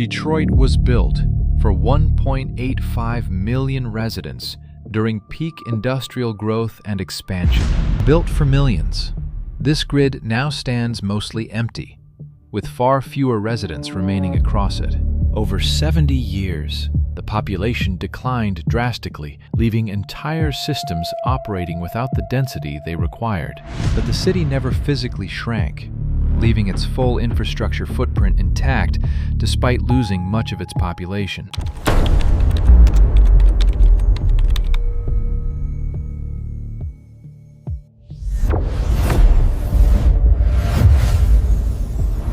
Detroit was built for 1.85 million residents during peak industrial growth and expansion. Built for millions, this grid now stands mostly empty, with far fewer residents remaining across it. Over 70 years, the population declined drastically, leaving entire systems operating without the density they required. But the city never physically shrank, leaving its full infrastructure footprint intact despite losing much of its population.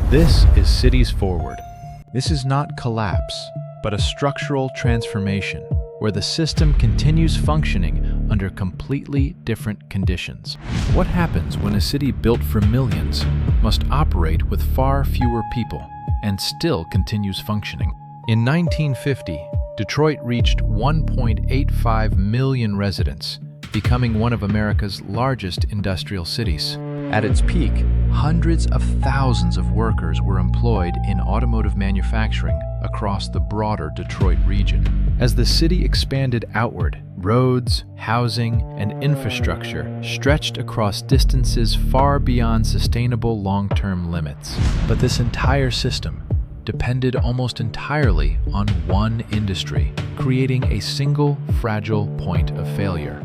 This is Cities Forward. This is not collapse, but a structural transformation where the system continues functioning under completely different conditions. What happens when a city built for millions must operate with far fewer people and still continues functioning? In 1950, Detroit reached 1.85 million residents, becoming one of America's largest industrial cities. At its peak, hundreds of thousands of workers were employed in automotive manufacturing across the broader Detroit region. As the city expanded outward, roads, housing, and infrastructure stretched across distances far beyond sustainable long-term limits. But this entire system depended almost entirely on one industry, creating a single fragile point of failure.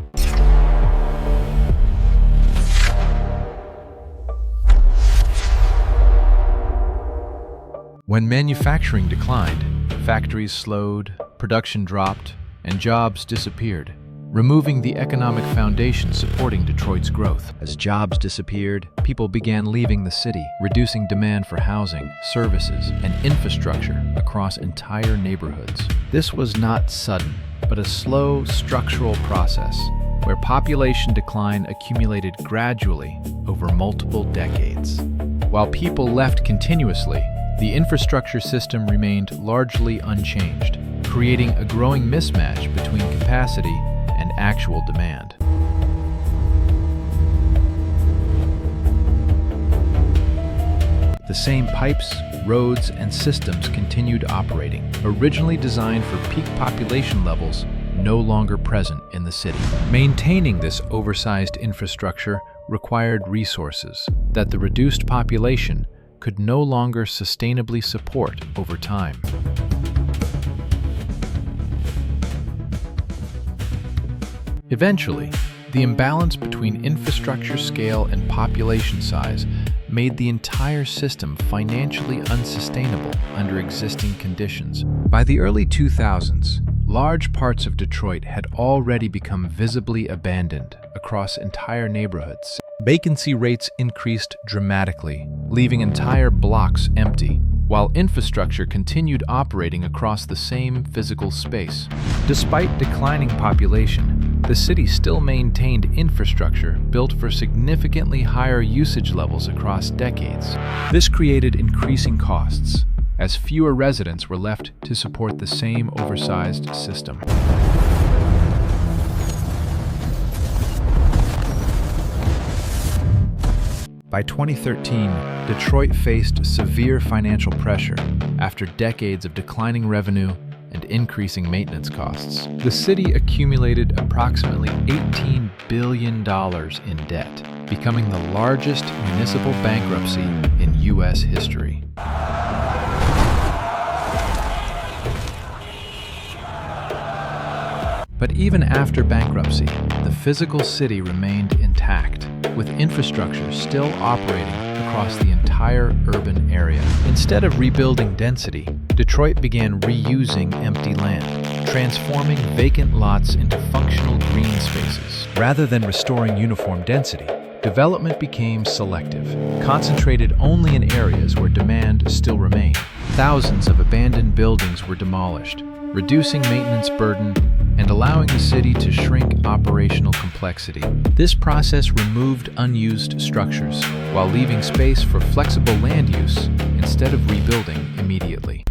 When manufacturing declined, factories slowed, production dropped, and jobs disappeared, removing the economic foundation supporting Detroit's growth. As jobs disappeared, people began leaving the city, reducing demand for housing, services, and infrastructure across entire neighborhoods. This was not sudden, but a slow structural process where population decline accumulated gradually over multiple decades. While people left continuously, the infrastructure system remained largely unchanged, creating a growing mismatch between capacity and actual demand. The same pipes, roads, and systems continued operating, originally designed for peak population levels no longer present in the city. Maintaining this oversized infrastructure required resources that the reduced population could no longer sustainably support over time. Eventually, the imbalance between infrastructure scale and population size made the entire system financially unsustainable under existing conditions. By the early 2000s, large parts of Detroit had already become visibly abandoned across entire neighborhoods. Vacancy rates increased dramatically, leaving entire blocks empty, while infrastructure continued operating across the same physical space. Despite declining population, the city still maintained infrastructure built for significantly higher usage levels across decades. This created increasing costs, as fewer residents were left to support the same oversized system. By 2013, Detroit faced severe financial pressure after decades of declining revenue and increasing maintenance costs. The city accumulated approximately $18 billion in debt, becoming the largest municipal bankruptcy in U.S. history. But even after bankruptcy, the physical city remained intact, with infrastructure still operating across the entire urban area. Instead of rebuilding density, Detroit began reusing empty land, transforming vacant lots into functional green spaces. Rather than restoring uniform density, development became selective, concentrated only in areas where demand still remained. Thousands of abandoned buildings were demolished, reducing maintenance burden and allowing the city to shrink operational complexity. This process removed unused structures while leaving space for flexible land use instead of rebuilding immediately.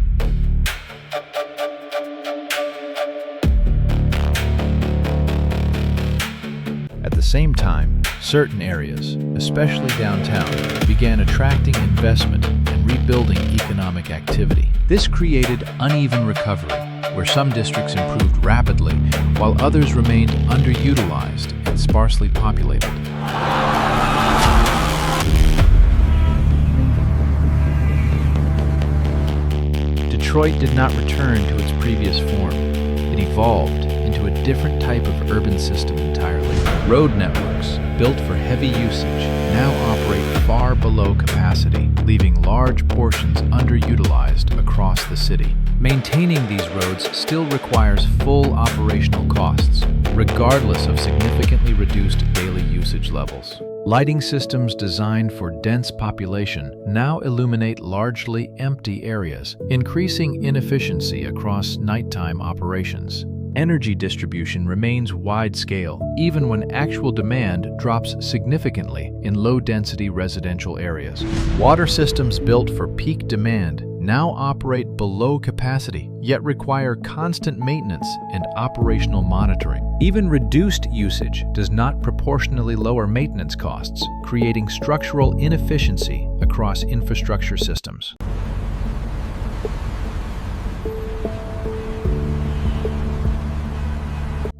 At the same time, certain areas, especially downtown, began attracting investment and rebuilding economic activity. This created uneven recovery, where some districts improved rapidly, while others remained underutilized and sparsely populated. Detroit did not return to its previous form. It evolved into a different type of urban system entirely. Road networks, built for heavy usage, now operate far below capacity, leaving large portions underutilized across the city. Maintaining these roads still requires full operational costs, regardless of significantly reduced daily usage levels. Lighting systems designed for dense population now illuminate largely empty areas, increasing inefficiency across nighttime operations. Energy distribution remains wide-scale, even when actual demand drops significantly in low-density residential areas. Water systems built for peak demand now operate below capacity, yet require constant maintenance and operational monitoring. Even reduced usage does not proportionally lower maintenance costs, creating structural inefficiency across infrastructure systems.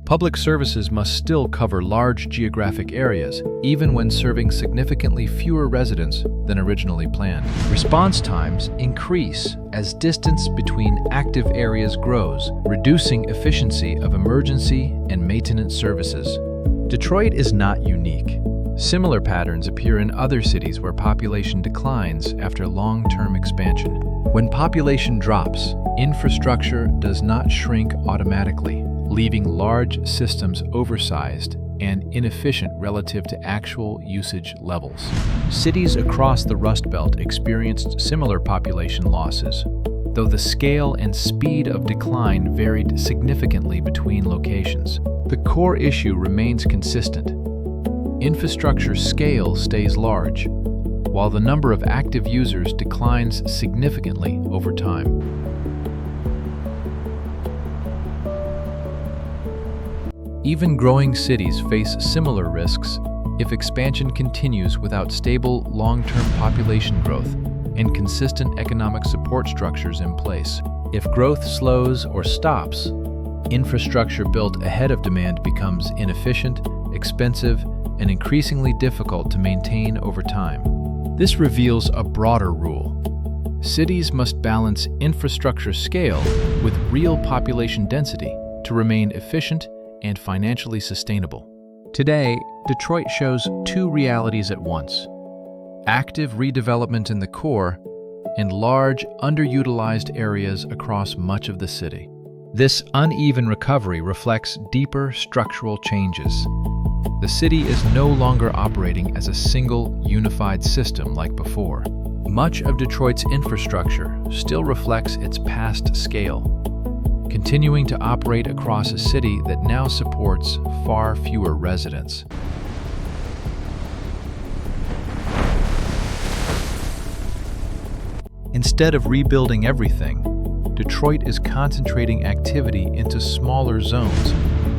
Public services must still cover large geographic areas, even when serving significantly fewer residents than originally planned. Response times increase as distance between active areas grows, reducing efficiency of emergency and maintenance services. Detroit is not unique. Similar patterns appear in other cities where population declines after long-term expansion. When population drops, infrastructure does not shrink automatically, leaving large systems oversized and inefficient relative to actual usage levels. Cities across the Rust Belt experienced similar population losses, though the scale and speed of decline varied significantly between locations. The core issue remains consistent. Infrastructure scale stays large, while the number of active users declines significantly over time. Even growing cities face similar risks if expansion continues without stable, long-term population growth and consistent economic support structures in place. If growth slows or stops, infrastructure built ahead of demand becomes inefficient, expensive, and increasingly difficult to maintain over time. This reveals a broader rule. Cities must balance infrastructure scale with real population density to remain efficient and financially sustainable. Today, Detroit shows two realities at once: active redevelopment in the core and large, underutilized areas across much of the city. This uneven recovery reflects deeper structural changes. The city is no longer operating as a single, unified system like before. Much of Detroit's infrastructure still reflects its past scale, continuing to operate across a city that now supports far fewer residents. Instead of rebuilding everything, Detroit is concentrating activity into smaller zones,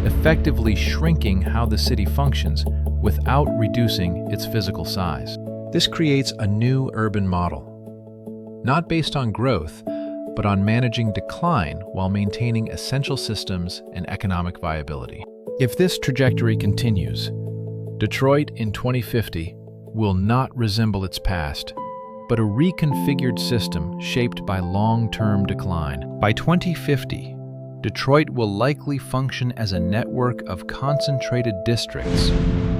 effectively shrinking how the city functions without reducing its physical size. This creates a new urban model, not based on growth, but on managing decline while maintaining essential systems and economic viability. If this trajectory continues, Detroit in 2050 will not resemble its past, but a reconfigured system shaped by long-term decline. By 2050, Detroit will likely function as a network of concentrated districts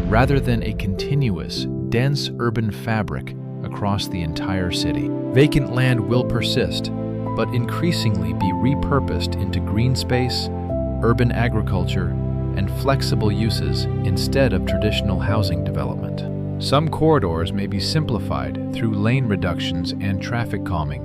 rather than a continuous, dense urban fabric across the entire city. Vacant land will persist, but increasingly be repurposed into green space, urban agriculture, and flexible uses instead of traditional housing development. Some corridors may be simplified through lane reductions and traffic calming,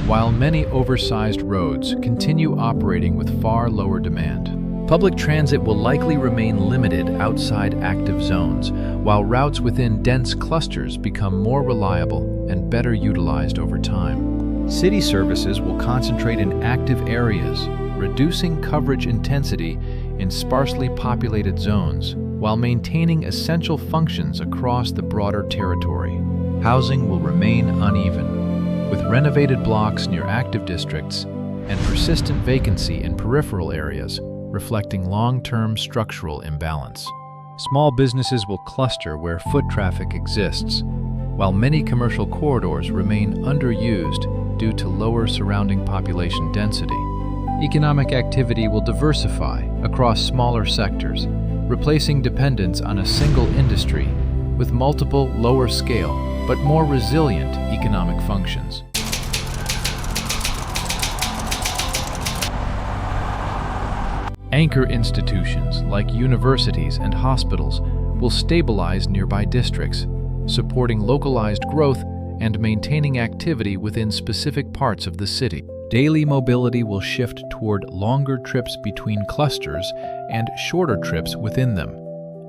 while many oversized roads continue operating with far lower demand. Public transit will likely remain limited outside active zones, while routes within dense clusters become more reliable and better utilized over time. City services will concentrate in active areas, reducing coverage intensity in sparsely populated zones, while maintaining essential functions across the broader territory. Housing will remain uneven, with renovated blocks near active districts and persistent vacancy in peripheral areas, reflecting long-term structural imbalance. Small businesses will cluster where foot traffic exists, while many commercial corridors remain underused due to lower surrounding population density. Economic activity will diversify across smaller sectors, replacing dependence on a single industry with multiple lower-scale but more resilient economic functions. Anchor institutions like universities and hospitals will stabilize nearby districts, supporting localized growth and maintaining activity within specific parts of the city. Daily mobility will shift toward longer trips between clusters and shorter trips within them,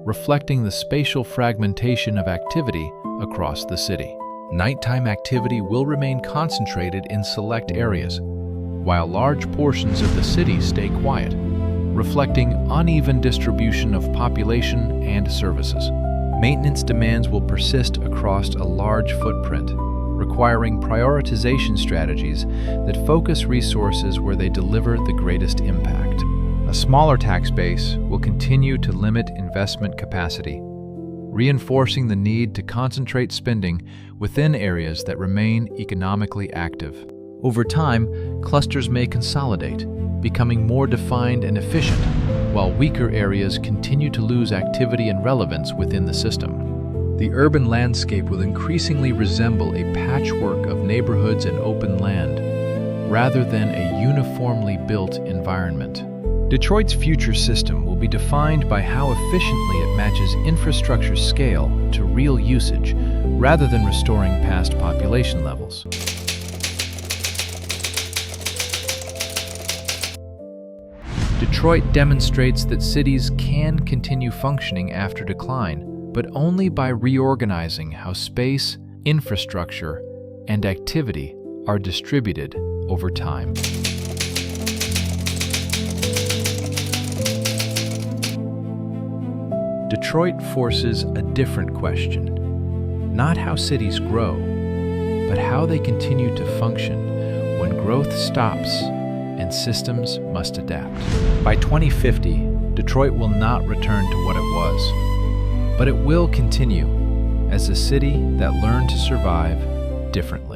reflecting the spatial fragmentation of activity across the city. Nighttime activity will remain concentrated in select areas, while large portions of the city stay quiet, reflecting uneven distribution of population and services. Maintenance demands will persist across a large footprint, requiring prioritization strategies that focus resources where they deliver the greatest impact. A smaller tax base will continue to limit investment capacity, reinforcing the need to concentrate spending within areas that remain economically active. Over time, clusters may consolidate, becoming more defined and efficient, while weaker areas continue to lose activity and relevance within the system. The urban landscape will increasingly resemble a patchwork of neighborhoods and open land, rather than a uniformly built environment. Detroit's future system will be defined by how efficiently it matches infrastructure scale to real usage, rather than restoring past population levels. Detroit demonstrates that cities can continue functioning after decline, but only by reorganizing how space, infrastructure, and activity are distributed over time. Detroit forces a different question. Not how cities grow, but how they continue to function when growth stops and systems must adapt. By 2050, Detroit will not return to what it was, but it will continue as a city that learned to survive differently.